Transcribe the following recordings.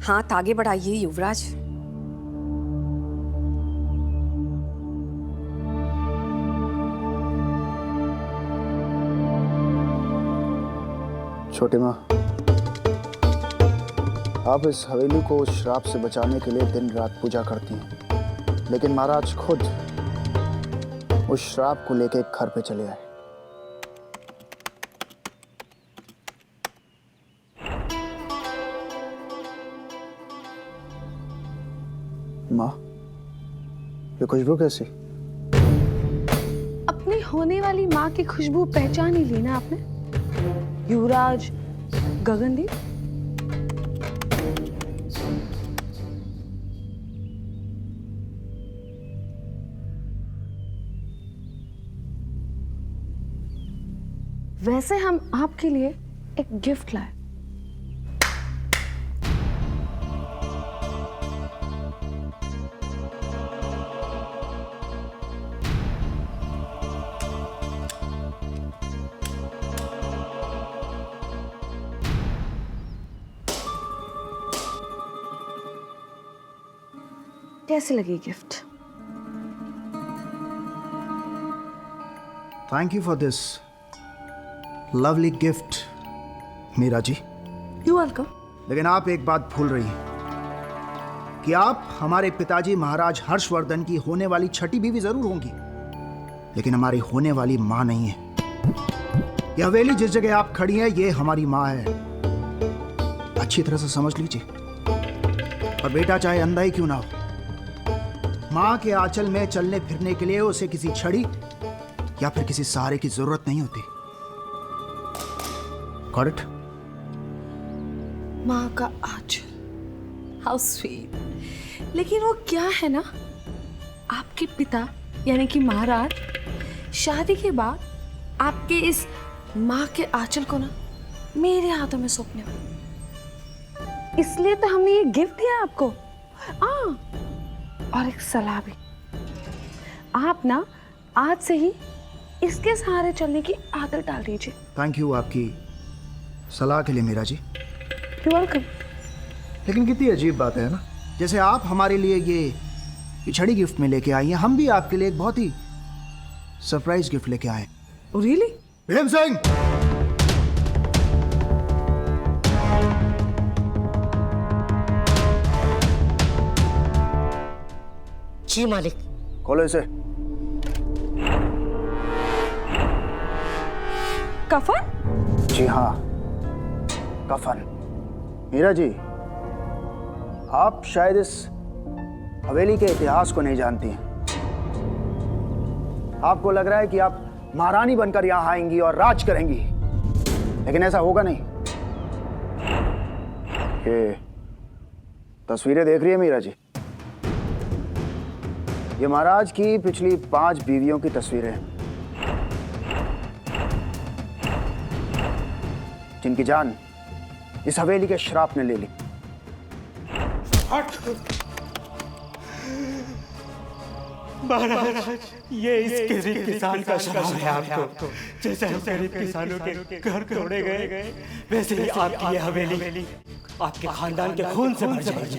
हाथ आगे बढ़ाइए युवराज। छोटी माँ, आप इस हवेली को उस श्राप से बचाने के लिए दिन रात पूजा करती हैं, लेकिन महाराज खुद उस श्राप को लेके घर पे चले आए। माँ, ये खुशबू कैसी? अपनी होने वाली माँ की खुशबू पहचान ही ली ना आपने? युवराज, गगनदीप। वैसे हम आपके लिए एक गिफ्ट लाए। कैसी लगी gift? Thank you for this lovely gift Meera ji. You welcome. लेकिन आप एक बात भूल रही हैं कि आप हमारे पिताजी महाराज हर्षवर्धन की होने वाली छठी बीवी जरूर होंगी, लेकिन हमारी होने वाली माँ नहीं है। यह हवेली जिस जगह आप खड़ी हैं, ये हमारी माँ है। अच्छी तरह से समझ लीजिए। और बेटा चाहे अंधा ही क्यों ना हो, माँ के आंचल में चलने फिरने के लिए उसे किसी छड़ी या फिर किसी सहारे की जरूरत नहीं होती। Got it? माँ का आंचल, हाउ स्वीट। लेकिन वो क्या है ना, आपके पिता यानी कि महाराज शादी के बाद आपके इस माँ के आंचल को ना मेरे हाथों में सौंपने वाले। इसलिए तो हमने ये गिफ्ट दिया आपको। और एक सलाह भी, आप ना आज से ही इसके सहारे चलने की आदत डाल दीजिए। थैंक यू आपकी सलाह के लिए मीरा जी। You welcome. लेकिन कितनी अजीब बात है ना, जैसे आप हमारे लिए ये छड़ी गिफ्ट में लेके आई हैं, हम भी आपके लिए एक बहुत ही सरप्राइज गिफ्ट लेके आए। रियली? भीम सिंह, जी मालिक। खोलो इसे। कफन? जी हाँ, कफन। मीरा जी, आप शायद इस हवेली के इतिहास को नहीं जानती हैं। आपको लग रहा है कि आप महारानी बनकर यहां आएंगी और राज करेंगी, लेकिन ऐसा होगा नहीं। ये तस्वीरें देख रही है मीरा जी, ये महाराज की पिछली 5 बीवियों की तस्वीरें हैं, जिनकी जान इस हवेली के श्राप ने ले ली। महाराज, ये इस गरीब किसान का श्राप है आपको। जैसे हम गरीब किसानों के घर तोड़े गए, वैसे ही आपकी ये हवेली आपके खानदान के खून से भर जाएगी।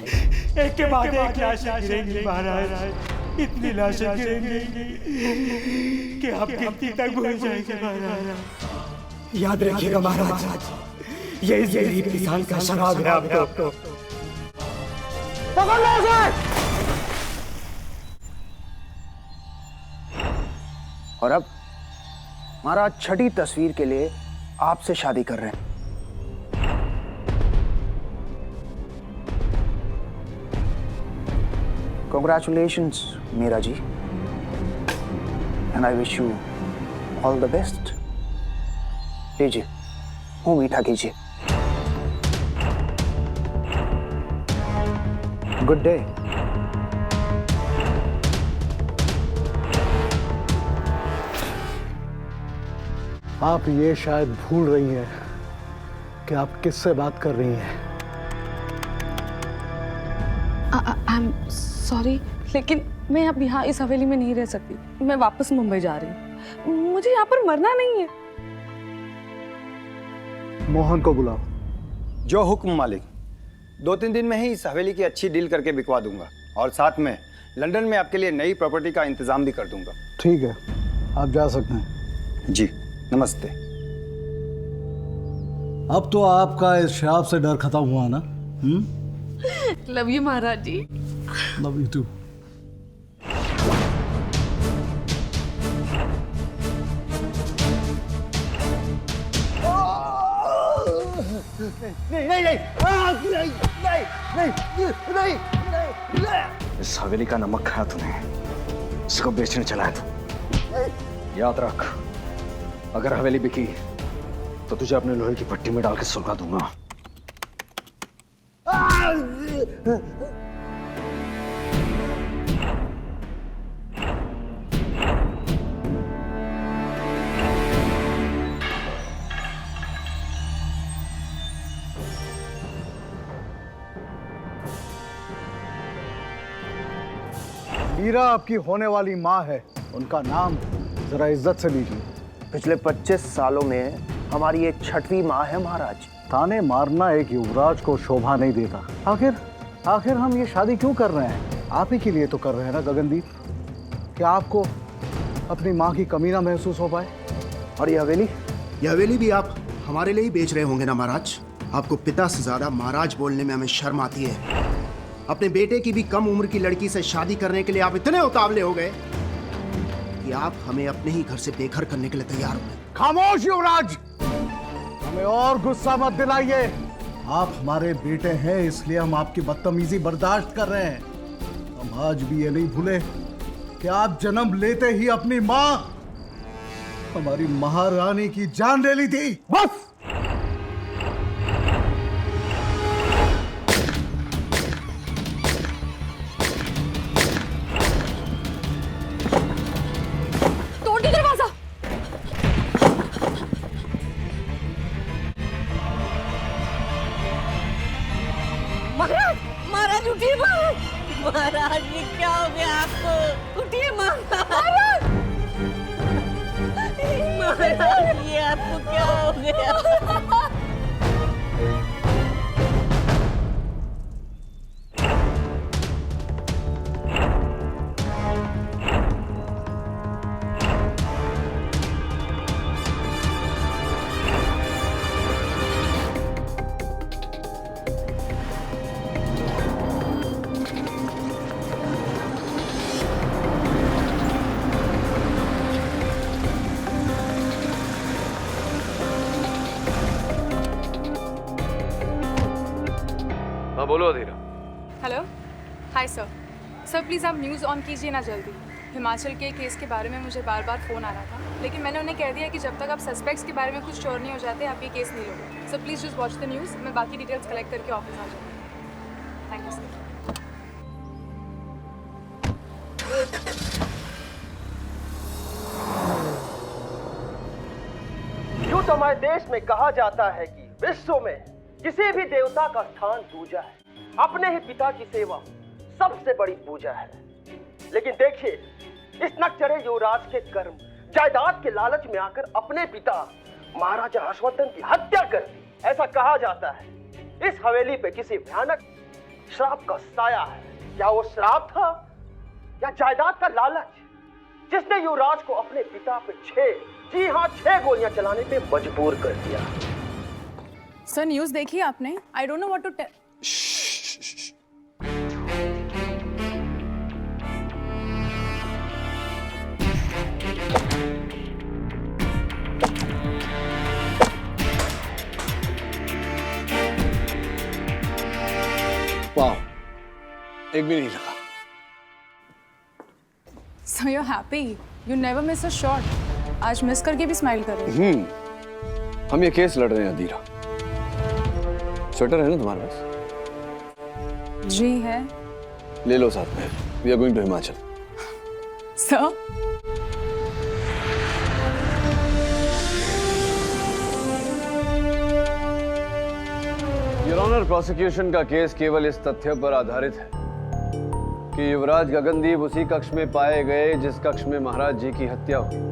एक के बाद एक लाशें गिरेंगी महाराज, इतनी लाशें गिरेंगी कि आप गिनती तक भूल जाएंगे महाराज। याद रखिएगा महाराज, ये इस गरीब किसान का श्राप है आपको। और अब महाराज छठी तस्वीर के लिए आपसे शादी कर रहे हैं। Congratulations, Meera ji, and I wish you all the best. लीजिए, मुंह मीठा कीजिए। Good day. आप ये शायद भूल रही हैं कि आप किससे बात कर रही हैं। आई एम सॉरी, लेकिन मैं अब यहाँ इस हवेली में नहीं रह सकती। मैं वापस मुंबई जा रही हूँ। मुझे यहाँ पर मरना नहीं है। मोहन को बुलाओ। जो हुक्म मालिक। 2-3 दिन में ही इस हवेली की अच्छी डील करके बिकवा दूंगा और साथ में लंदन में आपके लिए नई प्रॉपर्टी का इंतजाम भी कर दूंगा। ठीक है, आप जा सकते हैं। जी नमस्ते। अब तो आपका इस श्राप से डर खत्म हुआ ना? लव यू महाराज जी। Love you too. इस हवेली का नमक खाया तूने, इसको बेचने चला है तू। याद रख, अगर हवेली बिकी तो तुझे अपने लोहे की पट्टी में डाल के सुलगा दूंगा। मीरा आपकी होने वाली माँ है, उनका नाम जरा इज्जत से लीजिए। पिछले 25 सालों में हमारी ये 6वीं माँ है महाराज। ताने मारना एक युवराज को शोभा नहीं देता। आखिर हम ये शादी क्यों कर रहे हैं? आप ही के लिए तो कर रहे हैं ना गगनदीप। क्या आपको अपनी माँ की कमी ना महसूस हो पाए? और ये हवेली भी आप हमारे लिए ही बेच रहे होंगे ना महाराज? आपको पिता से ज्यादा महाराज बोलने में हमें शर्म आती है। अपने बेटे की भी कम उम्र की लड़की से शादी करने के लिए आप इतने उतावले हो गए कि आप हमें अपने ही घर से बेघर करने के लिए तैयार हो गए। खामोश युवराज, हमें और गुस्सा मत दिलाइए। आप हमारे बेटे हैं, इसलिए हम आपकी बदतमीजी बर्दाश्त कर रहे हैं। हम आज भी ये नहीं भूले कि आप जन्म लेते ही अपनी माँ, हमारी महारानी की जान ले ली थी। बस तोड़ दे दरवाजा। महाराज, महाराज उठिए। महाराज ये क्या हो गया आपको? उठिए महाराज। महाराज ये आपको क्या हो गया? हाँ बोलो Adhira. Hello, hi sir. Sir please आप न्यूज़ ऑन कीजिए ना जल्दी। हिमाचल के केस के बारे में मुझे बार बार फ़ोन आ रहा था, लेकिन मैंने उन्हें कह दिया कि जब तक आप सस्पेक्ट्स के बारे में कुछ श्योर नहीं हो जाते आप ये केस नहीं लोगे। Sir please just watch the news. मैं बाकी डिटेल्स कलेक्ट करके ऑफिस आ जाऊँगी। Thank you sir. यूं तो हमारे देश में कहा जाता है कि विश्व में किसी भी देवता का स्थान दूजा है, अपने ही पिता की सेवा सबसे बड़ी पूजा है। लेकिन देखिए, इस नकचरे युवराज के कर्म जायदाद के लालच में आकर अपने पिता महाराजा हर्षवर्धन की हत्या कर दी। ऐसा कहा जाता है इस हवेली पे किसी भयानक श्राप का साया है। क्या वो श्राप था या जायदाद का लालच जिसने युवराज को अपने पिता पे 6 गोलियां चलाने पे मजबूर कर दिया? सर न्यूज़ देखी आपने? I don't know what to tell. वाह, एक भी नहीं लगा। So you happy? You never miss a shot. आज मिस करके भी स्माइल कर रहे हो। हम ये केस लड़ रहे हैं अधीरा। स्वेटर है ना तुम्हारे पास? जी है। ले लो साथ में। We are going to Himachal. Sir your honour, prosecution का केस केवल इस तथ्य पर आधारित है कि युवराज गगनदीप उसी कक्ष में पाए गए जिस कक्ष में महाराज जी की हत्या हुई।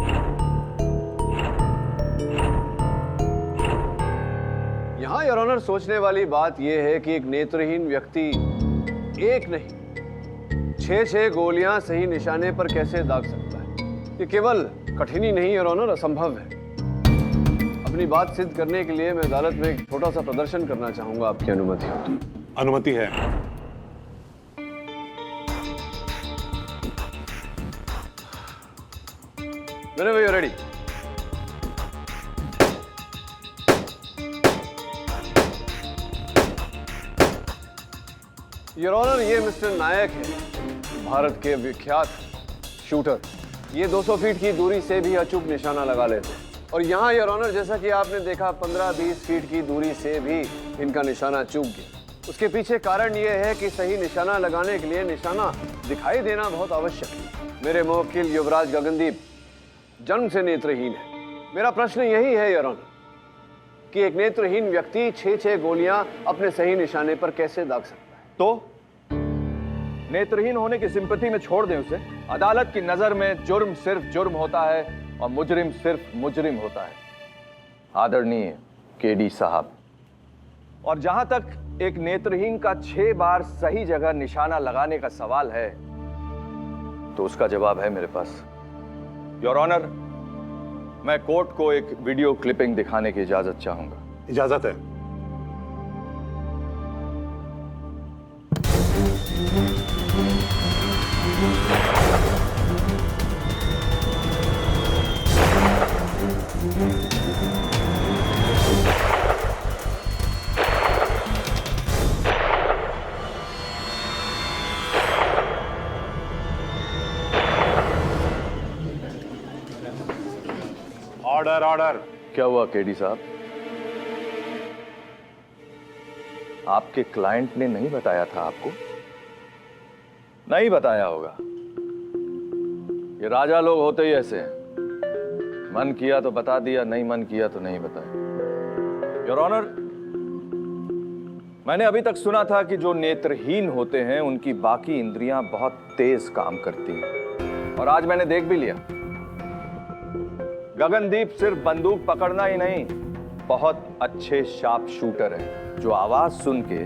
यहाँ योर ऑनर सोचने वाली बात यह है कि एक नेत्रहीन व्यक्ति एक नहीं 6 गोलियां सही निशाने पर कैसे दाग सकता है। ये केवल कठिन ही नहीं योर ऑनर, असंभव है। अपनी बात सिद्ध करने के लिए मैं अदालत में एक छोटा सा प्रदर्शन करना चाहूंगा, आपकी अनुमति हो तो। अनुमति है। Whenever you're ready. Your honour, ये मिस्टर नायक है, भारत के विख्यात शूटर। ये 200 फीट की दूरी से भी अचूक निशाना लगा लेते हैं। और यहाँ योर ऑनर, जैसा कि आपने देखा 15-20 फीट की दूरी से भी इनका निशाना चूक गया। उसके पीछे कारण ये है कि सही निशाना लगाने के लिए निशाना दिखाई देना बहुत आवश्यक है। मेरे मुवक्किल युवराज गगनदीप जन्म से नेत्रहीन है। मेरा प्रश्न यही है योर ऑनर कि एक नेत्रहीन व्यक्ति 6 गोलियां अपने सही निशाने पर कैसे दाग सकता है? तो नेत्रहीन होने की सिंपैथी में छोड़ दें उसे। अदालत की नजर में जुर्म सिर्फ जुर्म होता है और मुजरिम सिर्फ मुजरिम होता है, आदरणीय केडी साहब। और जहां तक एक नेत्रहीन का 6 बार सही जगह निशाना लगाने का सवाल है, तो उसका जवाब है मेरे पास। योर ऑनर, मैं कोर्ट को एक वीडियो क्लिपिंग दिखाने की इजाजत चाहूंगा। इजाजत है। Order order. क्या हुआ केडी साहब? आपके क्लाइंट ने नहीं बताया था आपको? नहीं बताया होगा। ये राजा लोग होते ही ऐसे हैं, मन किया तो बता दिया, नहीं मन किया तो नहीं बताया। योर ऑनर, मैंने अभी तक सुना था कि जो नेत्रहीन होते हैं उनकी बाकी इंद्रियां बहुत तेज काम करती हैं, और आज मैंने देख भी लिया। गगनदीप सिर्फ बंदूक पकड़ना ही नहीं, बहुत अच्छे शार्प शूटर हैं जो आवाज सुन के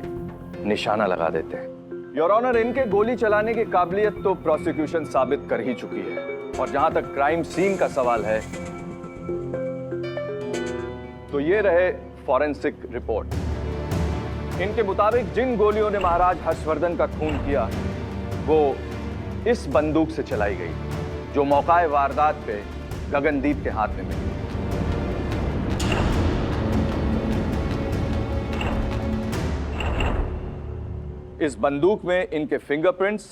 निशाना लगा देते हैं। योर ऑनर, इनके गोली चलाने की काबिलियत तो प्रोसिक्यूशन साबित कर ही चुकी है। और जहां तक क्राइम सीन का सवाल है, तो ये रहे फॉरेंसिक रिपोर्ट। इनके मुताबिक जिन गोलियों ने महाराज हर्षवर्धन का खून किया, वो इस बंदूक से चलाई गई जो मौकाए वारदात पे गगनदीप के हाथ में मिली। इस बंदूक में इनके फिंगरप्रिंट्स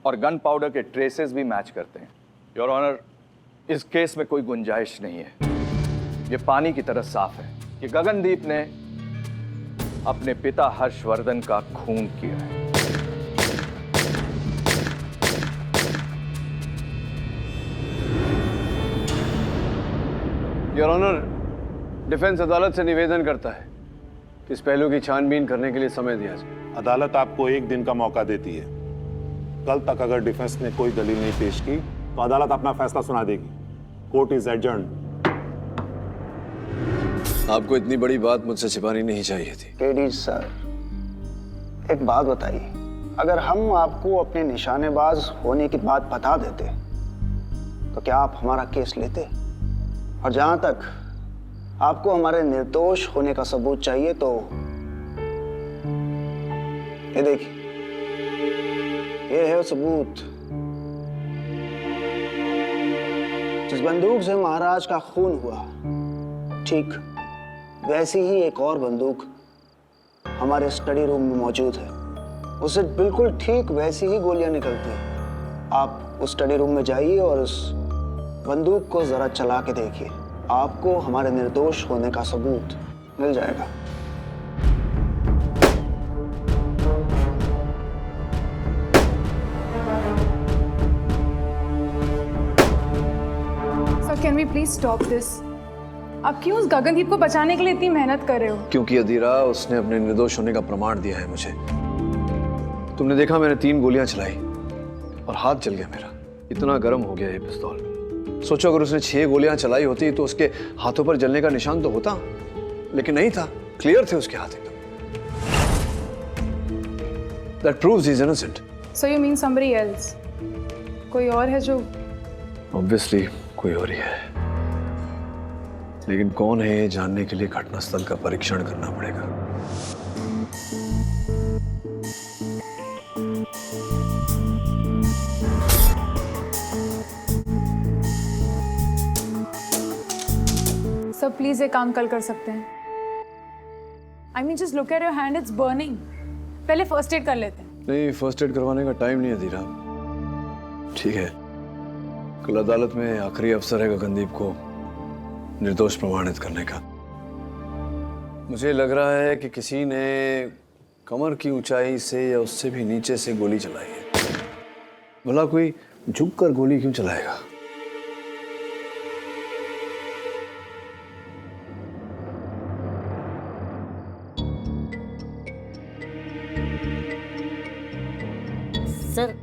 और गन पाउडर के ट्रेसेस भी मैच करते हैं। योर ऑनर, इस केस में कोई गुंजाइश नहीं है। ये पानी की तरह साफ है कि गगनदीप ने अपने पिता हर्षवर्धन का खून किया है। योर ऑनर, डिफेंस अदालत से निवेदन करता है कि इस पहलू की छानबीन करने के लिए समय दिया जाए। अदालत आपको 1 दिन का मौका देती है। कल तक अगर डिफेंस ने कोई दलील नहीं पेश की तो अदालत अपना फैसला सुना देगी। Court is adjourned. आपको इतनी बड़ी बात मुझसे छिपानी नहीं चाहिए थी। केडी सर, एक बात बताइए, अगर हम आपको अपने निशानेबाज होने की बात बता देते तो क्या आप हमारा केस लेते? और जहां तक आपको हमारे निर्दोष होने का सबूत चाहिए, तो ये देखिए, ये है सबूत। जिस बंदूक से महाराज का खून हुआ, ठीक वैसी ही एक और बंदूक हमारे स्टडी रूम में मौजूद है। उससे बिल्कुल ठीक वैसी ही गोलियां निकलती हैं। आप उस स्टडी रूम में जाइए और उस बंदूक को जरा चला के देखिए, आपको हमारे निर्दोष होने का सबूत मिल जाएगा। Sir, can we please stop this? आप क्यों उस गगनदीप को बचाने के लिए इतनी मेहनत कर रहे हो? क्योंकि अधीरा, उसने अपने निर्दोष होने का प्रमाण दिया है मुझे। तुमने देखा, मैंने 3 गोलियां चलाई और हाथ जल गया मेरा। इतना गर्म हो गया ये पिस्तौल। सोचो, अगर उसने 6 गोलियां चलाई होती तो उसके हाथों पर जलने का निशान तो होता, लेकिन नहीं था। क्लियर थे उसके हाथ एकदम। That proves he's innocent. So you mean somebody else? कोई और है जो? Obviously कोई और ही है, लेकिन कौन है ये जानने के लिए घटनास्थल का परीक्षण करना पड़ेगा। सब प्लीज एक काम कल कर सकते हैं। I mean just look at your hand, it's burning. पहले फर्स्ट एड कर लेते हैं। नहीं, फर्स्ट एड करवाने का टाइम नहीं है धीरा। ठीक है, कल अदालत में आखिरी अवसर है गगनदीप को निर्दोष प्रमाणित करने का। मुझे लग रहा है कि किसी ने कमर की ऊंचाई से या उससे भी नीचे से गोली चलाई है। भला कोई झुककर गोली क्यों चलाएगा? सर,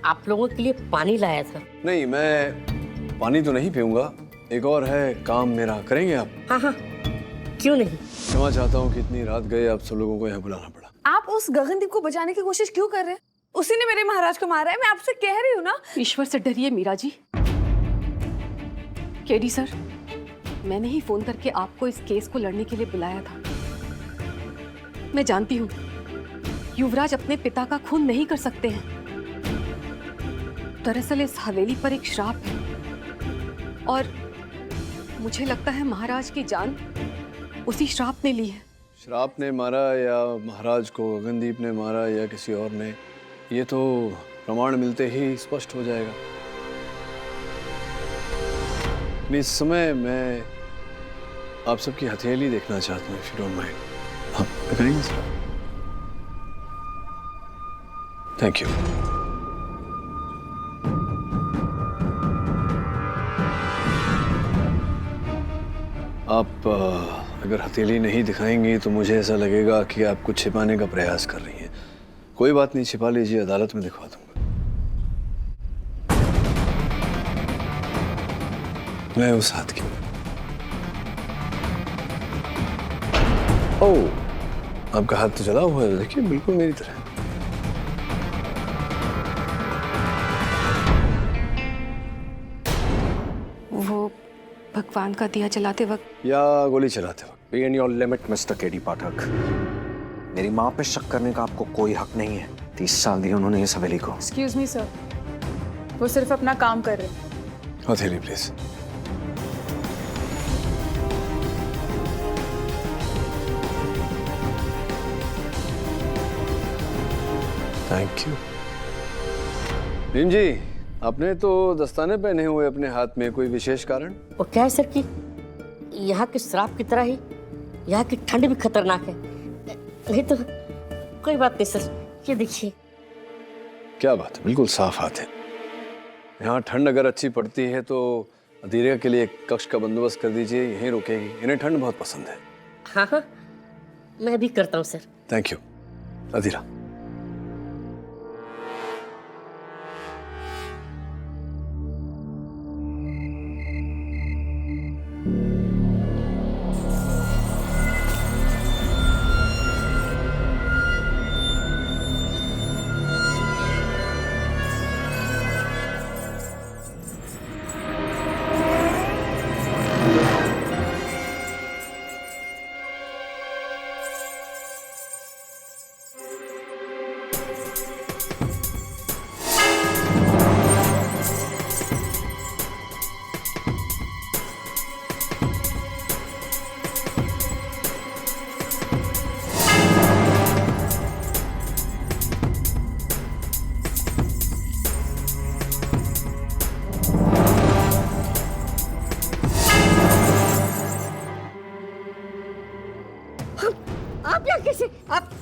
आप लोगों के लिए पानी लाया था। नहीं, मैं पानी तो नहीं पीऊंगा। एक और है काम मेरा, करेंगे आप? हाँ हाँ, क्यों नहीं। क्षमा चाहता हूँ कि इतनी रात गए आप सब लोगों को यहाँ बुलाना पड़ा। आप उस गगनदीप को बचाने की कोशिश क्यों कर रहे हैं? उसी ने मेरे महाराज को मारा है, मैं आपसे कह रही हूँ ना। ईश्वर से डरिए मीरा जी। केडी सर, मैंने ही फोन करके आपको इस केस को लड़ने के लिए बुलाया था। मैं जानती हूँ युवराज अपने पिता का खून नहीं कर सकते हैं। दरअसल इस हवेली पर एक श्राप है और मुझे लगता है महाराज की जान उसी श्राप ने ली है। श्राप ने मारा या महाराज को गगनदीप ने मारा या किसी और ने, ये तो प्रमाण मिलते ही स्पष्ट हो जाएगा। इस समय मैं आप सबकी हथेली देखना चाहता हूँ, इफ यू डोंट माइंड। आप करेंगे सर? Thank you. आप अगर हथेली नहीं दिखाएंगी तो मुझे ऐसा लगेगा कि आप कुछ छिपाने का प्रयास कर रही हैं। कोई बात नहीं, छिपा लीजिए, अदालत में दिखवा दूंगा। मैं उस हाथ की। ओह, आपका हाथ तो जला हुआ है, देखिए बिल्कुल मेरी तरह। वो भगवान का दिया जलाते वक्त या गोली चलाते वक्त? Be in your limit, Mr. KD Pathak. मेरी माँ पे शक करने का आपको कोई हक नहीं है। 30 साल दिए उन्होंने इस हवेली को। एक्सक्यूज मी सर, वो सिर्फ अपना काम कर रहे हैं। हथेली please. Thank you. Bhim ji, आपने तो दस्ताने पहने हुए अपने हाथ में, कोई विशेष कारण? वो क्या है सर कि यहाँ के श्राप की तरह ही यहाँ की ठंड भी खतरनाक है। नहीं तो कोई बात नहीं सर, ये देखिए। क्या बात है, बिल्कुल साफ हाथ है। यहाँ ठंड अगर अच्छी पड़ती है तो अधीरा के लिए एक कक्ष का बंदोबस्त कर दीजिए, यहीं रुकेगी। इन्हें ठंड बहुत पसंद है। हाँ हाँ, मैं भी करता हूँ सर। थैंक यू अधीरा।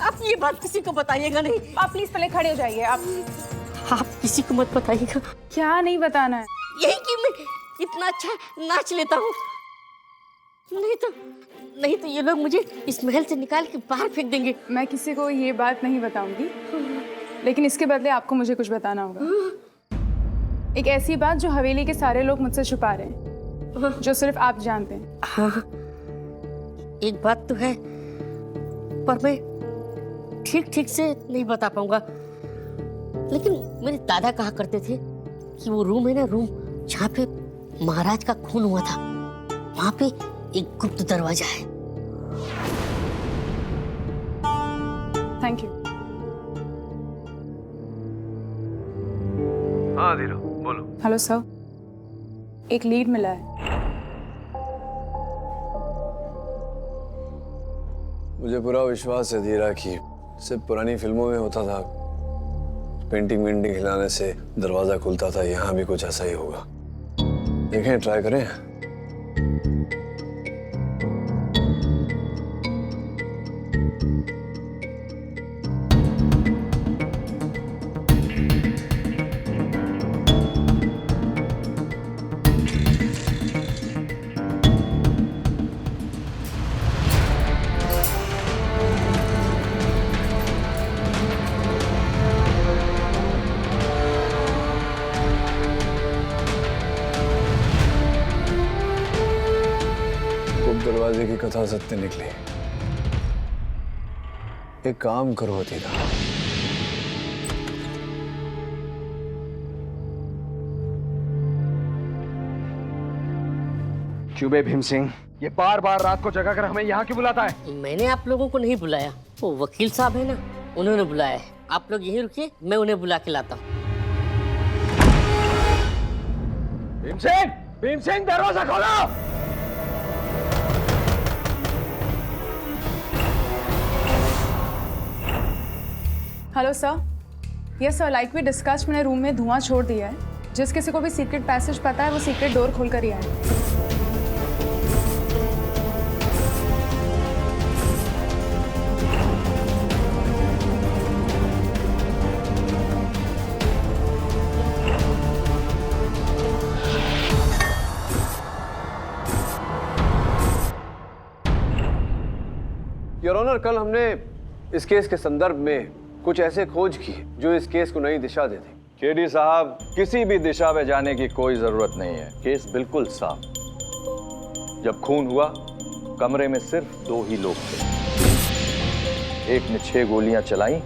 आप ये बात किसी को बताइएगा नहीं। आप प्लीज पहले खड़े हो जाइए। आप किसी को मत बताइएगा। क्या नहीं बताना है? यही कि मैं इतना अच्छा नाच लेता हूँ। नहीं तो ये लोग मुझे इस महल से निकाल के बाहर फेंक देंगे। मैं किसी को ये बात नहीं बताऊंगी, लेकिन इसके बदले आपको मुझे कुछ बताना होगा। एक ऐसी बात जो हवेली के सारे लोग मुझसे छुपा रहे हैं, जो सिर्फ आप जानते हैं। हाँ, एक बात तो है, पर मैं ठीक ठीक से नहीं बता पाऊंगा। लेकिन मेरे दादा कहा करते थे कि वो रूम है ना, रूम जहाँ पे महाराज का खून हुआ था, वहां पे एक गुप्त दरवाजा है। Thank you. हाँ धीरू, बोलो। हेलो सर, एक लीड मिला है। मुझे पूरा विश्वास है धीरा कि सिर्फ पुरानी फिल्मों में होता था, पेंटिंग वेंटिंग हिलाने से दरवाजा खुलता था, यहाँ भी कुछ ऐसा ही होगा। देखें, ट्राई करें। दरवाजे की कथा सत्य निकली। एक काम करो धीरा, क्यों भीम सिंह, ये बार बार रात को जगा कर हमें यहाँ क्यों बुलाता है? मैंने आप लोगों को नहीं बुलाया, वो वकील साहब है ना, उन्होंने बुलाया है। आप लोग यहीं रुकिए, मैं उन्हें बुला के लाता हूँ। भीम सिंह दरवाजा खोलो। Hello sir, yes sir, like we discussed, मैंने रूम में धुआं छोड़ दिया है। जिस किसी को भी सीक्रेट पैसेज पता है वो सीक्रेट डोर खोल कर ही आए। योर ऑनर, कल हमने इस केस के संदर्भ में कुछ ऐसे खोज की जो इस केस को नई दिशा देती। केडी साहब, किसी भी दिशा में जाने की कोई जरूरत नहीं है। केस बिल्कुल साफ। जब खून हुआ, कमरे में सिर्फ 2 ही लोग थे। एक ने 6 गोलियां चलाई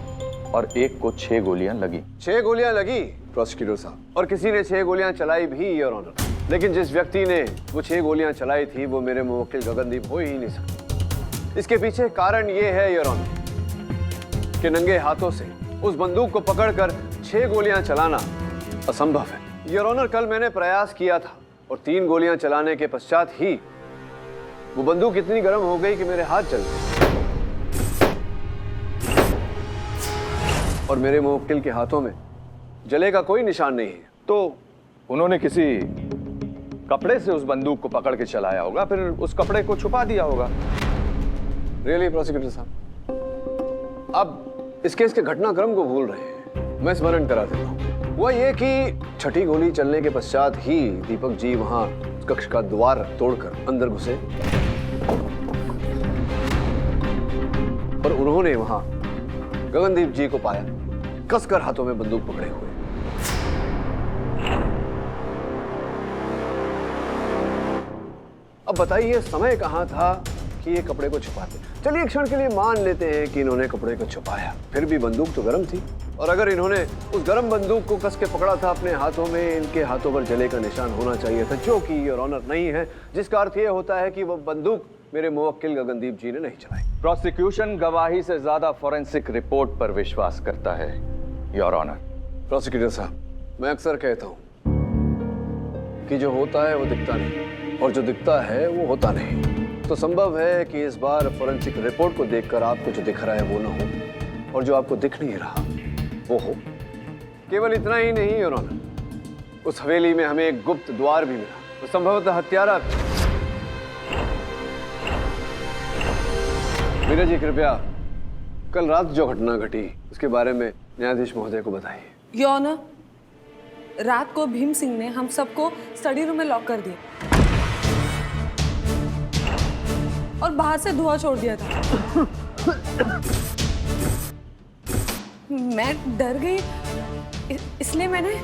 और एक को 6 गोलियां लगी। 6 गोलियां लगी प्रोसिक्यूटर साहब, और किसी ने 6 गोलियां चलाई भी योर ऑनर। लेकिन जिस व्यक्ति ने वो 6 गोलियां चलाई थी वो मेरे मुवक्किल गगनदीप हो ही नहीं सकती। इसके पीछे कारण ये है योर ऑनर कि नंगे हाथों से उस बंदूक को पकड़कर 6 गोलियां चलाना असंभव है। योर ऑनर, कल मैंने प्रयास किया था और 3 गोलियां चलाने के पश्चात ही वो बंदूक इतनी गर्म हो गई कि मेरे हाथ जल गए और मेरे मुवक्किल के हाथों में जले का कोई निशान नहीं है। तो उन्होंने किसी कपड़े से उस बंदूक को पकड़ के चलाया होगा, फिर उस कपड़े को छुपा दिया होगा। रियली प्रोसिक्यूटर साहब, अब इस केस के घटनाक्रम को भूल रहे हैं। मैं स्मरण करा देता हूँ। हुआ ये कि 6ठी गोली चलने के पश्चात ही दीपक जी वहां कक्ष का द्वार तोड़कर अंदर घुसे और उन्होंने वहां गगनदीप जी को पाया, कसकर हाथों में बंदूक पकड़े हुए। अब बताइए, समय कहाँ था कि ये कपड़े को छुपाते? चलिए एक क्षण के लिए मान लेते हैं कि इन्होंने कपड़े को छुपाया, फिर भी बंदूक तो गर्म थी, और अगर इन्होंने उस गर्म बंदूक को कस के पकड़ा था अपने हाथों में, इनके हाथों पर जले का निशान होना चाहिए था, जो कि योर ऑनर नहीं है, जिसका अर्थ ये होता है कि वो बंदूक मेरे मुवक्किल गगनदीप जी ने नहीं चलाई। प्रोसिक्यूशन गवाही से ज्यादा फॉरेंसिक रिपोर्ट पर विश्वास करता है योर ऑनर। प्रोसिक्यूटर साहब, मैं अक्सर कहता हूँ कि जो होता है वो दिखता नहीं और जो दिखता है वो होता नहीं। तो संभव है कि इस बार फॉरेंसिक रिपोर्ट को देखकर आपको जो दिख रहा है वो ना हो, और जो आपको दिख नहीं रहा वो हो। केवल इतना ही नहीं योर ऑनर, उस हवेली में हमें एक गुप्त द्वार भी मिला, तो संभवतः हत्यारा। मीरा जी, कृपया कल रात जो घटना घटी उसके बारे में न्यायाधीश महोदय को बताइए। योर ऑनर, रात को भीम सिंह ने हम सबको स्टडी रूम में लॉक कर दिया और बाहर से धुआं छोड़ दिया था। मैं डर गई, इसलिए मैंने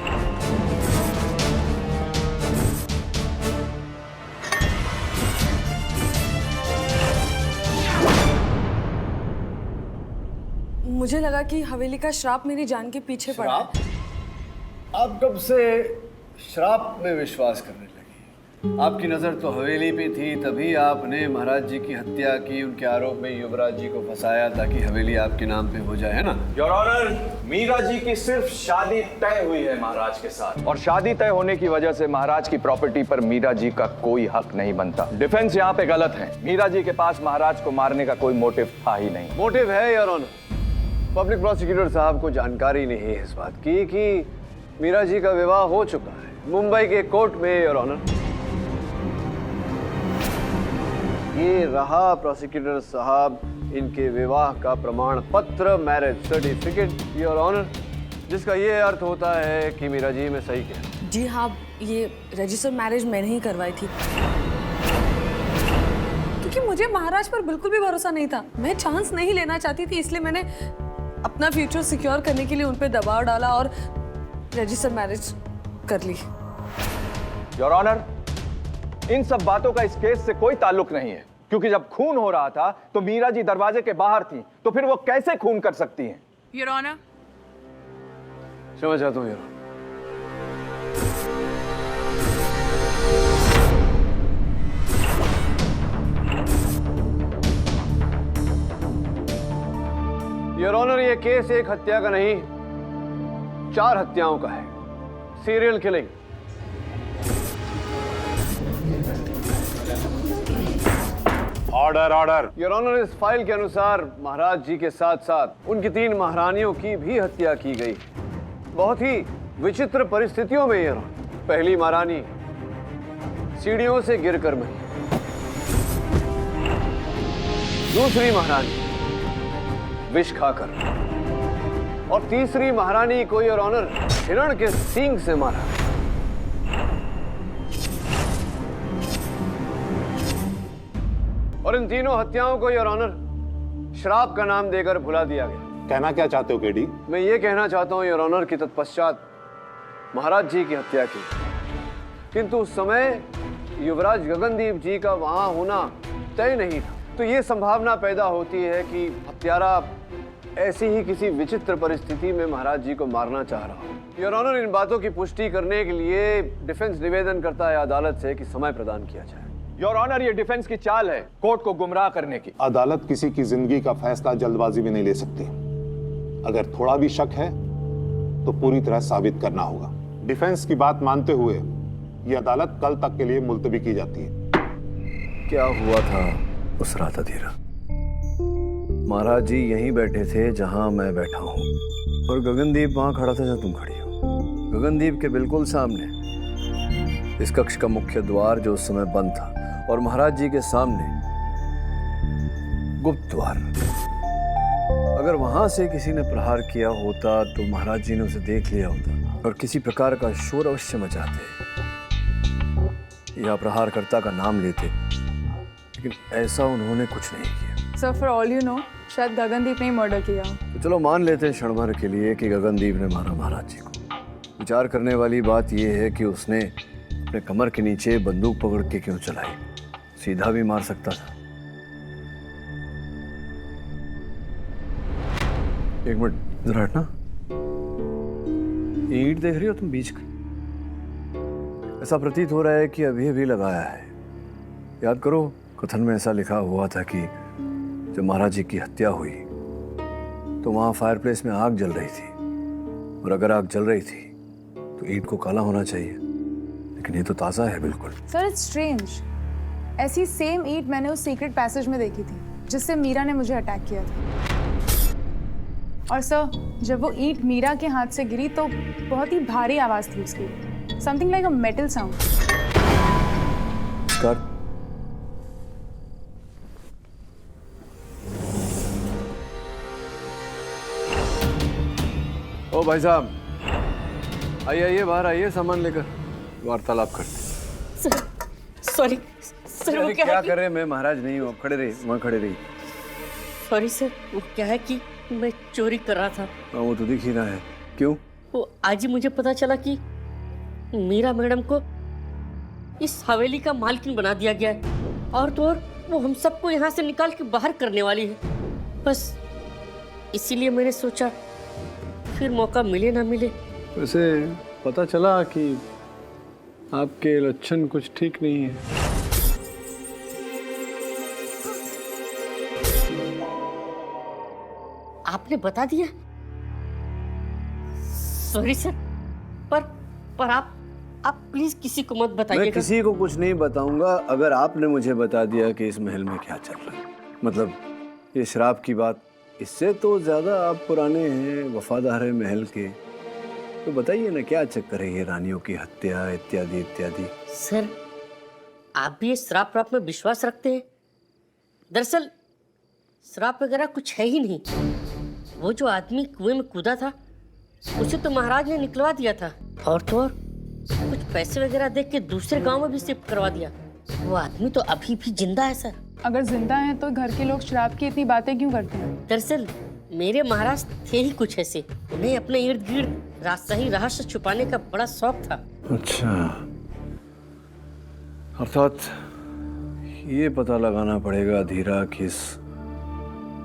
मुझे लगा कि हवेली का श्राप मेरी जान के पीछे पड़ा है। आप कब से श्राप में विश्वास करने लगी? आपकी नजर तो हवेली पे थी, तभी आपने महाराज जी की हत्या की, उनके आरोप में युवराज जी को फंसाया ताकि हवेली आपके नाम पे हो जाए, है ना? योर ऑनर, मीरा जी की सिर्फ शादी तय हुई है महाराज के साथ, और शादी तय होने की वजह से महाराज की प्रॉपर्टी पर मीरा जी का कोई हक नहीं बनता। डिफेंस यहाँ पे गलत है। मीरा जी के पास महाराज को मारने का कोई मोटिव था ही नहीं। मोटिव है योर ऑनर। पब्लिक प्रोसिक्यूटर साहब को जानकारी नहीं है इस बात की कि मीरा जी का विवाह हो चुका है मुंबई के कोर्ट में योर ऑनर। ये रहा प्रोसिक्यूटर साहब इनके विवाह का प्रमाण पत्र, मैरिज सर्टिफिकेट योर ऑनर, जिसका ये अर्थ होता है कि मीरा जी मैं सही कह। जी हाँ, ये रजिस्टर मैरिज मैंने ही करवाई थी, क्योंकि मुझे महाराज पर बिल्कुल भी भरोसा नहीं था। मैं चांस नहीं लेना चाहती थी, इसलिए मैंने अपना फ्यूचर सिक्योर करने के लिए उन पर दबाव डाला और रजिस्टर मैरिज कर ली। योर ऑनर, इन सब बातों का इस केस से कोई ताल्लुक नहीं है, क्योंकि जब खून हो रहा था तो मीरा जी दरवाजे के बाहर थी, तो फिर वो कैसे खून कर सकती हैं? योर ऑनर, समझ जाता हूँ यार। योर ऑनर, ये केस एक हत्या का नहीं 4 हत्याओं का है। Serial killing. Order order. Your honour, इस फाइल के अनुसार महाराज जी के साथ साथ उनकी 3 महारानियों की भी हत्या की गई, बहुत ही विचित्र परिस्थितियों में। योर ऑनर, पहली महारानी सीढ़ियों से गिरकर मरी, दूसरी महारानी विष खाकर, और तीसरी महारानी को योर ऑनर हिरण के सींग से मारा। और इन तीनों हत्याओं को योर ऑनर श्राप का नाम देकर भुला दिया गया। कहना क्या चाहते हो केडी? मैं ये कहना चाहता हूं योर ऑनर कि तत्पश्चात महाराज जी की हत्या की, किंतु उस समय युवराज गगनदीप जी का वहां होना तय नहीं था, तो ये संभावना पैदा होती है कि हत्यारा ऐसी ही किसी विचित्र परिस्थिति में महाराज जी को मारना चाह रहा हो। योर ऑनर, इन बातों की पुष्टि करने के लिए डिफेंस निवेदन करता है अदालत से कि समय प्रदान किया जाए। योर ऑनर, ये डिफेंस की चाल है कोर्ट को गुमराह करने की। अदालत किसी की जिंदगी का फैसला जल्दबाजी में नहीं ले सकती। अगर थोड़ा भी शक है तो पूरी तरह साबित करना होगा। डिफेंस की बात मानते हुए यह अदालत कल तक के लिए मुलतवी की जाती है। क्या हुआ था उस रात अधीरा? महाराज जी यहीं बैठे थे जहां मैं बैठा हूं, और गगनदीप वहां खड़ा था जहां तुम खड़ी हो। गगनदीप के बिल्कुल सामने इस कक्ष का मुख्य द्वार जो उस समय बंद था, और महाराज जी के सामने गुप्त द्वार। अगर वहां से किसी ने प्रहार किया होता तो महाराज जी ने उसे देख लिया होता और किसी प्रकार का शोर अवश्य मचाते या प्रहारकर्ता का नाम लेते, लेकिन ऐसा उन्होंने कुछ नहीं किया। Sir for all you know शायद गगनदीप ने ही मर्डर किया। तो चलो मान लेते हैं क्षण भर के लिए कि गगनदीप ने मारा महाराज जी को। विचार करने वाली बात यह है कि उसने अपने कमर के नीचे बंदूक पकड़ के क्यों चलाई? सीधा भी मार सकता था। एक मिनट जरा हटना। ईंट देख रही हो तुम बीच की? ऐसा प्रतीत हो रहा है कि अभी अभी लगाया है। याद करो, कथन में ऐसा लिखा हुआ था कि जब महाराज जी की हत्या हुई तो वहां फायरप्लेस में आग जल रही थी, और अगर आग जल रही थी तो ईंट को काला होना चाहिए, लेकिन ये तो ताज़ा है बिल्कुल। सर इट्स स्ट्रेंज, ऐसी सेम ईंट मैंने उस सीक्रेट पैसेज में देखी थी जिससे मीरा ने मुझे अटैक किया था। और सर जब वो ईंट मीरा के हाथ से गिरी तो बहुत ही भारी आवाज थी उसकी, something like a metal sound. ओ भाई साहब, आइए आइए, बाहर आइए, सामान लेकर वार्तालाप करते। सॉरी सर, वो क्या कर रहे हैं? मैं महाराज नहीं हूँ, आप खड़े रहिए, वहाँ खड़े रहिए। सॉरी सर, वो क्या है कि मैं चोरी कर रहा था। वो तो दिख ही रहा है। क्यों? वो आज ही मुझे पता चला कि मीरा मैडम को इस हवेली का मालकिन बना दिया गया है, और तो और वो हम सबको यहाँ से निकाल के बाहर करने वाली है। बस इसीलिए मैंने सोचा फिर मौका मिले ना मिले। वैसे पता चला कि आपके लक्षण कुछ ठीक नहीं है। आपने बता दिया? सॉरी सर, पर आप प्लीज किसी को मत बताइएगा। मैं किसी को कुछ नहीं बताऊंगा अगर आपने मुझे बता दिया कि इस महल में क्या चल रहा है। मतलब ये शराब की बात, इससे तो ज्यादा आप पुराने हैं, वफादार हैं महल के, तो बताइए ना क्या चक्कर है ये रानियों की हत्या इत्यादि इत्यादि। सर आप भी ये श्राप में विश्वास रखते हैं? दरअसल श्राप वगैरह कुछ है ही नहीं। वो जो आदमी कुएं में कूदा था उसे तो महाराज ने निकलवा दिया था, और तो और कुछ पैसे वगैरह देख के दूसरे गांव में भी शिफ्ट करवा दिया। वो आदमी तो अभी भी जिंदा है सर। अगर जिंदा है तो घर के लोग श्राप की इतनी बातें क्यों करते हैं? दरअसल मेरे महाराज थे ही कुछ ऐसे, उन्हें अपने इर्द गिर्द राजशाही रहस्य छुपाने का बड़ा शौक था। अच्छा, अर्थात ये पता लगाना पड़ेगा धीरा कि इस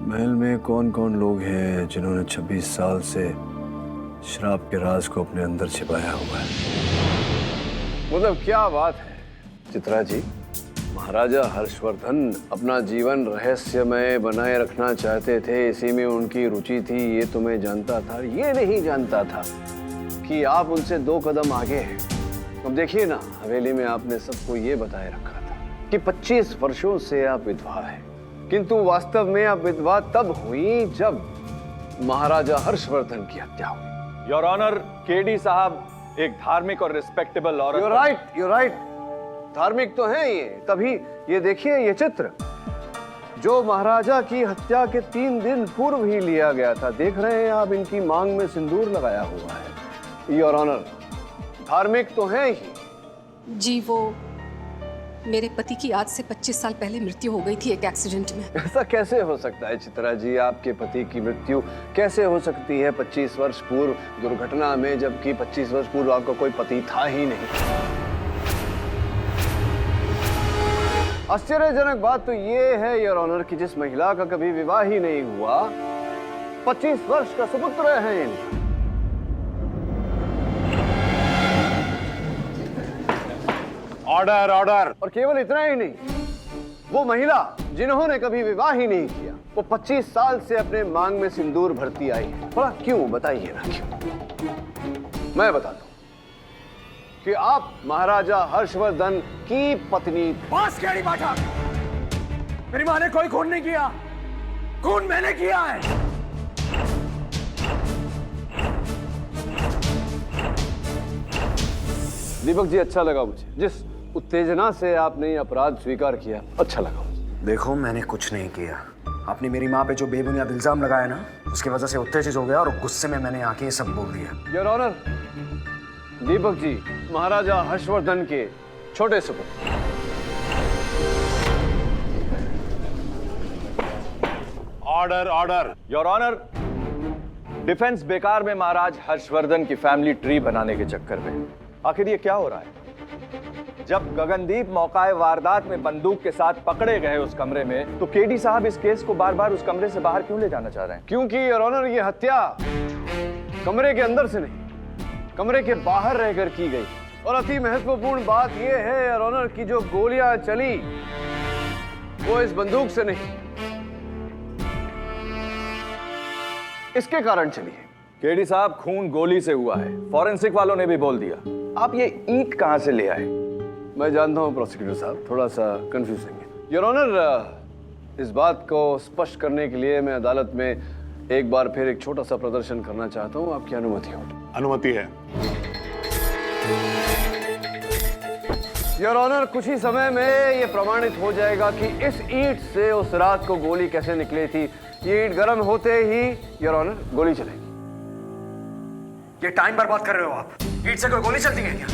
महल में कौन कौन लोग हैं जिन्होंने 26 साल से शराब के राज को अपने अंदर छिपाया हुआ है। मतलब क्या बात है चित्रा जी, महाराजा हर्षवर्धन अपना जीवन रहस्यमय बनाए रखना चाहते थे, इसी में उनकी रुचि थी, ये तो मैं जानता था। ये नहीं जानता था कि आप उनसे 2 कदम आगे हैं। अब देखिए ना, हवेली में आपने सबको ये बताए रखा था कि 25 वर्षों से आप विधवा हैं, किंतु वास्तव में आप विधवा तब हुई जब महाराजा हर्षवर्धन की हत्या हुई। योर ऑनर, केडी साहब एक धार्मिक और रिस्पेक्टेबल औरत। You're right. धार्मिक तो है ये, तभी ये देखिए ये चित्र जो महाराजा की हत्या के 3 दिन पूर्व ही लिया गया था। देख रहे हैं आप, इनकी मांग में सिंदूर लगाया हुआ है। योर ऑनर, धार्मिक तो है ही। जी, वो मेरे पति की आज से 25 साल पहले मृत्यु हो गई थी एक एक्सीडेंट में। ऐसा कैसे हो सकता है चित्रा जी? आपके पति की मृत्यु कैसे हो सकती है 25 वर्ष पूर्व दुर्घटना में, जबकि 25 वर्ष पूर्व आपका कोई पति था ही नहीं? आश्चर्यजनक बात तो ये है योर ऑनर कि जिस महिला का कभी विवाह ही नहीं हुआ, 25 वर्ष का सुपुत्र है इनका। Order order. और केवल इतना ही नहीं, वो महिला जिन्होंने कभी विवाह ही नहीं किया, वो 25 साल से अपने मांग में सिंदूर भरती आई है। थोड़ा क्यों बताइए ना, क्यों? मैं बताता हूं कि आप महाराजा हर्षवर्धन की पत्नी। बस केडी पाठक, मेरी मां ने कोई खून नहीं किया, खून मैंने किया है। दीपक जी, अच्छा लगा मुझे जिस उत्तेजना से आपने ये अपराध स्वीकार किया, अच्छा लगा मुझे। देखो, मैंने कुछ नहीं किया। आपने मेरी माँ पे जो बेबुनियाद इल्जाम लगाया ना, उसकी वजह से उत्तेजित हो गया और गुस्से में मैंने आके ये सब बोल दिया। योर ऑनर, दीपक जी महाराजा हर्षवर्धन के छोटे सुपुत्र। Order order. Your honour, defence बेकार में महाराज हर्षवर्धन की फैमिली ट्री बनाने के चक्कर में। आखिर ये क्या हो रहा है? जब गगनदीप मौकाए वारदात में बंदूक के साथ पकड़े गए उस कमरे में, तो केडी साहब इस केस को बार बार उस कमरे से बाहर क्यों ले जाना चाह रहे हैं? क्योंकि योर ऑनर, ये हत्या कमरे के अंदर से नहीं, कमरे के बाहर रहकर की गई। और अति महत्वपूर्ण बात यह है योर ऑनर कि जो गोलियां चली वो इस बंदूक से नहीं, इसके कारण चली है। केडी साहब, खून गोली से हुआ है, फॉरेंसिक वालों ने भी बोल दिया। आप ये ईंट कहां से ले आए? मैं जानता हूं प्रोसिक्यूटर साहब, थोड़ा सा कंफ्यूजिंग है। योर ऑनर, इस बात को स्पष्ट करने के लिए मैं अदालत में एक बार फिर एक छोटा सा प्रदर्शन करना चाहता हूं। आपकी अनुमति हो? अनुमति है। योर ऑनर, कुछ ही समय में ये प्रमाणित हो जाएगा कि इस ईंट से उस रात को गोली कैसे निकली थी। ये ईंट गर्म होते ही योर ऑनर गोली चलेगी। ये टाइम बर्बाद कर रहे हो आप। ईंट से कोई गोली चलती है क्या?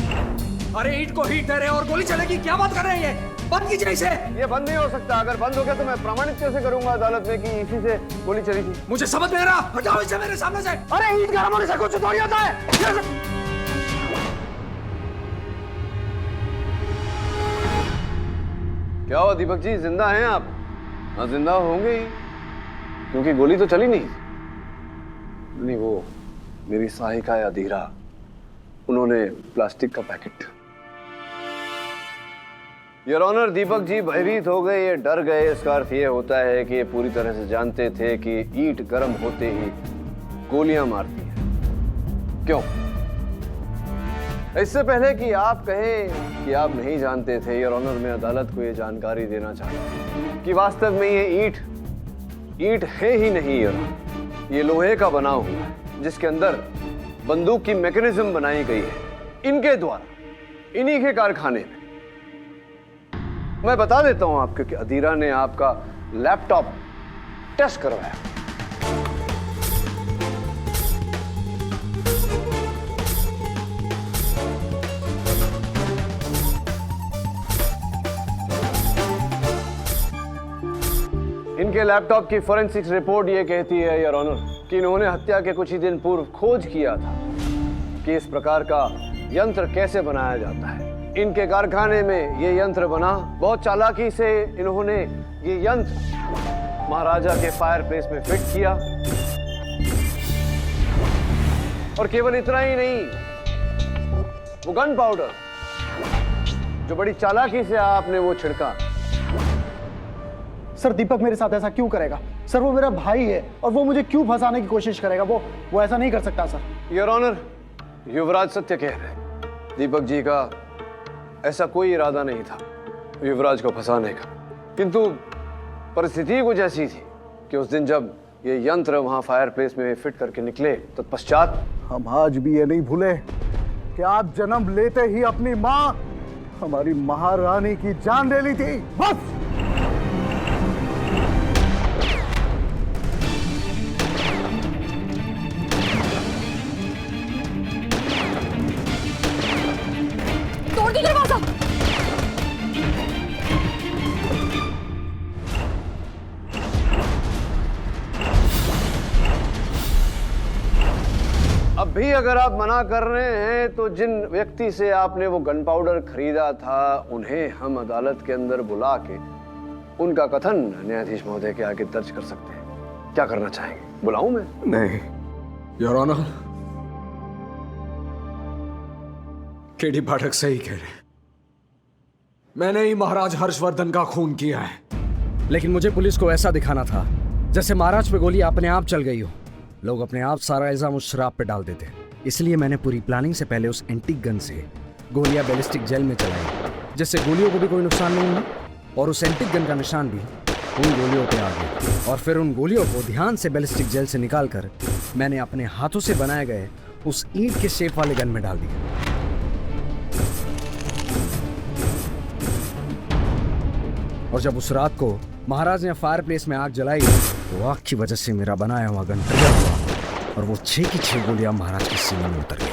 अरे ईंट को हीट दे रहे और गोली चलेगी, क्या बात कर रहे हैं? ये बंद कीजिए इसे। ये बंद नहीं हो सकता। अगर बंद हो गया तो मैं प्रमाणित कैसे करूंगा अदालत में कि इसी से गोली चली थी? मुझे समझ में आ रहा, हटाओ इसे मेरे सामने से। अरे ईंट गर्म होने से कुछ थोड़ी होता है। क्या हुआ दीपक जी, जिंदा हैं आप? हाँ, जिंदा होंगे ही, क्योंकि गोली तो चली नहीं। नहीं, वो मेरी सहायिका है अधीरा, उन्होंने प्लास्टिक का पैकेट। योर ऑनर, दीपक जी भयभीत हो गए, ये डर गए। इसका अर्थ ये होता है कि ये पूरी तरह से जानते थे कि ईंट गर्म होते ही गोलियां मारती है। क्यों? इससे पहले कि आप कहें कि आप नहीं जानते थे, योर ऑनर, मैं अदालत को ये जानकारी देना चाहता हूं कि वास्तव में ये ईंट है ही नहीं योर ऑनर। ये लोहे का बना हुआ है जिसके अंदर बंदूक की मैकेनिज्म बनाई गई है इनके द्वारा, इन्हीं के कारखाने में। मैं बता देता हूं आपको कि अधीरा ने आपका लैपटॉप टेस्ट करवाया। इनके लैपटॉप की फोरेंसिक्स रिपोर्ट ये कहती है योर ऑनर कि इन्होंने हत्या के कुछ ही दिन पूर्व खोज किया था कि इस प्रकार का यंत्र कैसे बनाया जाता है। इनके कारखाने में ये यंत्र बना। बहुत चालाकी से इन्होंने ये यंत्र महाराजा के फायर प्लेस में फिट किया। और केवल इतना ही नहीं, वो गन पाउडर जो बड़ी चालाकी से आपने वो छिड़का। सर, दीपक मेरे साथ ऐसा क्यों करेगा? सर, वो मेरा भाई है और वो मुझे क्यों फंसाने की कोशिश करेगा? वो ऐसा नहीं कर सकता सर। योर ऑनर, युवराज सत्य कह रहे हैं। दीपक जी का ऐसा कोई इरादा नहीं था युवराज को फंसाने का, किंतु परिस्थिति कुछ ऐसी थी कि उस दिन जब ये यंत्र वहां फायर प्लेस में फिट करके निकले तत्पश्चात हम आज भी ये नहीं भूले कि आप जन्म लेते ही अपनी माँ, हमारी महारानी की जान ले ली थी। बस तोड़ दो दरवाजा। अब भी अगर आप मना कर रहे हैं तो जिन व्यक्ति से आपने वो गन पाउडर खरीदा था उन्हें हम अदालत के अंदर बुला के उनका कथन न्यायाधीश महोदय के आगे दर्ज कर सकते हैं। क्या करना चाहेंगे? बुलाऊं मैं? नहीं योर ऑनर, केडी पाठक सही कह रहे। मैंने ही महाराज हर्षवर्धन का खून किया है, लेकिन मुझे पुलिस को ऐसा दिखाना था जैसे महाराज पे गोली अपने आप चल गई हो। लोग अपने आप सारा इल्जाम उस शराब पे डाल देते, इसलिए मैंने पूरी प्लानिंग से पहले उस एंटीक गन से गोलियां बैलिस्टिक जेल में चलाई, जिससे गोलियों को भी कोई नुकसान नहीं हुआ और उस एंटीक गन का निशान भी उन गोलियों पे आ गया। और फिर उन गोलियों को ध्यान से बैलिस्टिक जेल से निकालकर मैंने अपने हाथों से बनाए गए उस ईंट के शेप वाले गन में डाल दिया। और जब उस रात को महाराज ने फायर प्लेस में आग जलाई तो आग की वजह से मेरा बनाया हुआ गन ट्रिगर हुआ और वो 6 की 6 गोलियां महाराज के सीने में उतर गई।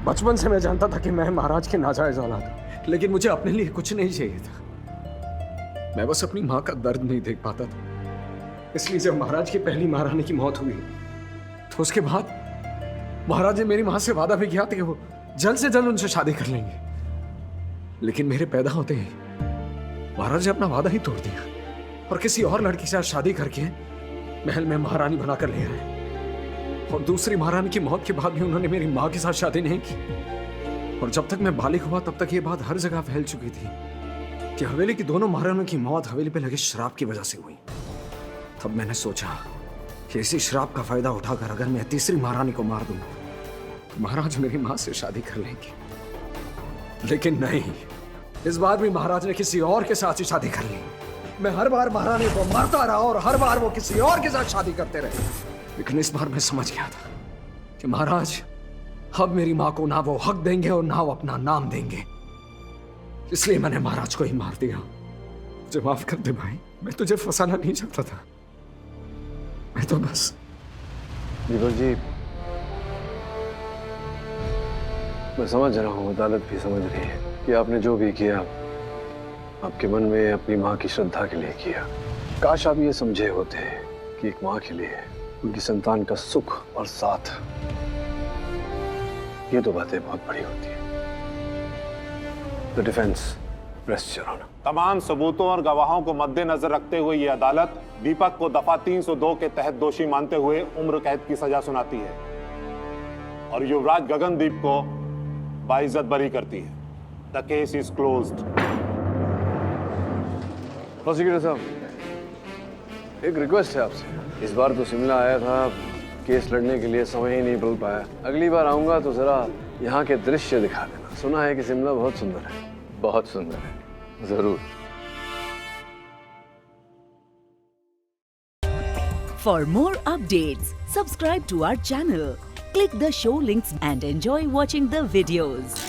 बचपन से मैं जानता था कि मैं महाराज के नाजायज औलाद हूं, लेकिन मुझे अपने लिए कुछ नहीं चाहिए था। मैं बस अपनी मां का दर्द नहीं देख पाता था। इसलिए जब महाराज की पहली महारानी की मौत हुई तो उसके बाद महाराज ने मेरी मां से वादा भी किया था कि वो जल्द से जल्द उनसे शादी कर लेंगे, लेकिन मेरे पैदा होते ही महाराज ने अपना वादा ही तोड़ दिया और किसी और लड़की के साथ शादी करके महल में महारानी बनाकर ले आए। और दूसरी महारानी की मौत के बाद भी उन्होंने मेरी मां के साथ शादी नहीं की। और जब तक मैं बालिग हुआ तब तक ये बात हर जगह फैल चुकी थी कि हवेली की दोनों महारानियों की मौत हवेली पे लगे शराब की वजह से हुई। तब मैंने सोचा कि इसी शराब का फायदा उठाकर अगर मैं तीसरी महारानी को मार दूं तो महाराज मेरी मां से शादी कर लेंगे। लेकिन नहीं, इस बार भी महाराज ने किसी और के साथ ही शादी कर ली। मैं हर बार महारानी को मारता रहा और हर बार वो किसी और के साथ शादी करते रहे। लेकिन इस बार मैं समझ गया था कि महाराज अब मेरी मां को ना वो हक देंगे और ना वो अपना नाम देंगे। इसलिए मैंने महाराज को ही मार दिया। मुझे माफ कर दे भाई, मैं तुझे फंसाना नहीं चाहता था। मैं तो बस दीपक जी, मैं समझ रहा हूँ, अदालत भी समझ रही है कि आपने जो भी किया आपके मन में अपनी माँ की श्रद्धा के लिए किया। काश आप ये समझे होते कि एक माँ के लिए उनकी संतान का सुख और साथ, ये दो बातें बहुत बड़ी होती है। The defence rest your honour. तमाम सबूतों और गवाहों को मद्देनजर रखते हुए ये अदालत दीपक को दफा 302 के तहत दोषी मानते हुए उम्र कैद की सजा सुनाती है और युवराज गगनदीप को बाइज्जत बरी करती है। The case is closed. Prosecutor साहब, एक रिक्वेस्ट है आपसे। इस बार तो शिमला आया था, केस लड़ने के लिए समय ही नहीं मिल पाया। अगली बार आऊंगा तो जरा यहाँ के दृश्य दिखा देना। सुना है कि शिमला बहुत सुंदर है। बहुत सुंदर है, जरूर। For more updates, subscribe to our channel, click the show links and enjoy watching the videos.